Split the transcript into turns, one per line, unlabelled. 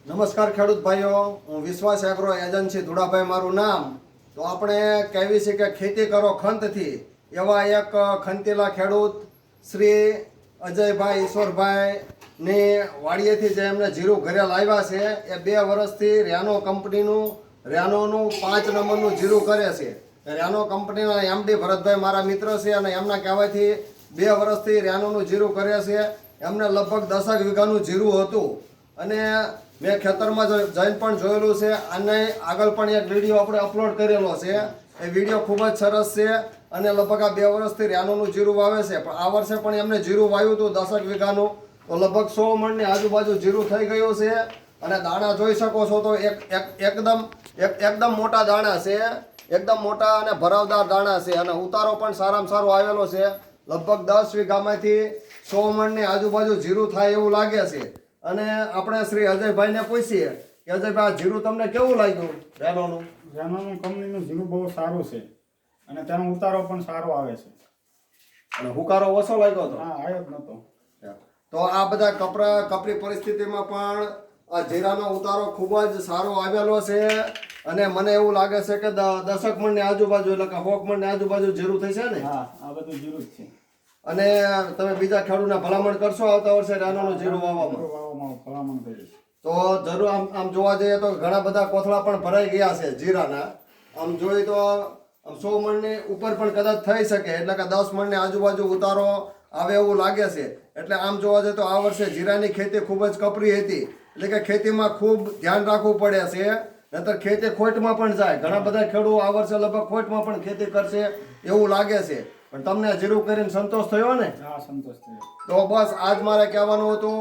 નમસ્કાર ખેડૂત ભાઈઓ, હું વિશ્વાસ એગ્રો એજન્સી ધુડાભાઈ મારું નામ. તો આપણે કહેવી છે કે ખેતી કરો ખંતથી, એવા એક ખંતીલા ખેડૂત શ્રી અજયભાઈ ઈશ્વરભાઈ ની વાડીએથી જે એમને જીરું ઘરે લાવ્યા છે એ 2 વર્ષથી રેનો કંપનીનું રેનોનું 5 નંબરનું જીરું કરે છે. રેનો કંપનીના એમડી ભરતભાઈ મારા મિત્ર છે અને એમના કહેવાથી 2 વર્ષથી રેનોનું જીરું કરે છે. એમને લગભગ 10 વીઘાનું જીરું હતું અને મેં ખેતરમાં જઈને પણ જોયેલું છે અને આગળ પણ એક વિડીયો આપણે અપલોડ કરેલો છે. એ વિડીયો ખૂબ જ સરસ છે અને લગભગ આ 2 વર્ષથી રેનોનું જીરું વાવે છે. પણ આ વર્ષે પણ એમને જીરું વાવ્યું હતું 10 વીઘાનું, તો લગભગ 100 મણની આજુબાજુ જીરું થઈ ગયું છે. અને દાણા જોઈ શકો છો તો એકદમ મોટા દાણા છે, એકદમ મોટા અને ભરાવદાર દાણા છે અને ઉતારો પણ સારામાં સારો આવેલો છે. લગભગ 10 વીઘામાંથી 100 મણની આજુબાજુ જીરું થાય એવું લાગે છે. અને આપણે શ્રી અજયભાઈને પૂછીએ કે અજયભાઈ આ જીરું તમને કેવું લાગ્યું રેનોનું?
રેનોનું કંપનીનું જીરું બહુ સારું છે અને તેનો ઉતારો પણ સારો આવે છે.
અને હુકારો ઓછો લાગ્યો હતો?
હા, આવ્યો જ નહોતો.
તો આ બધા કપરી પરિસ્થિતિમાં પણ આ જીરાનો ઉતારો ખૂબ જ સારો આવેલો છે અને મને એવું લાગે છે કે 10 મણની આજુબાજુ એટલે કે 100 મણની આજુબાજુ જીરું થઈ છે ને?
હા, આ બધું જીરું જ છે.
અને તમે બીજા ખેડૂતને ભલામણ કરશો આવતા વર્ષે રેનોનું જીરું વાવવામાં?
ભલામણ કરીશ.
તો જરૂર આમ જોવા જઈએ તો ઘણા બધા કોથળા પણ ભરાઈ ગયા છે જીરાના. આમ જોઈએ તો 100 મણની ઉપર પણ કદાચ થઈ શકે, એટલે કે 10 મણની આજુબાજુ ઉતારો આવે એવું લાગે છે. એટલે આમ જોવા જઈએ તો આ વર્ષે જીરાની ખેતી ખૂબ જ કપરી હતી, એટલે કે ખેતીમાં ખૂબ ધ્યાન રાખવું પડે છે, નહીતર ખેતી ખોટમાં પણ જાય. ઘણા બધા ખેડૂતો આ વર્ષે લગભગ ખોટમાં પણ ખેતી કરશે એવું લાગે છે. પણ તમને જીરું કરીને સંતોષ થયો ને?
હા, સંતોષ થયો.
તો બસ આજ મારે કહેવાનું હતું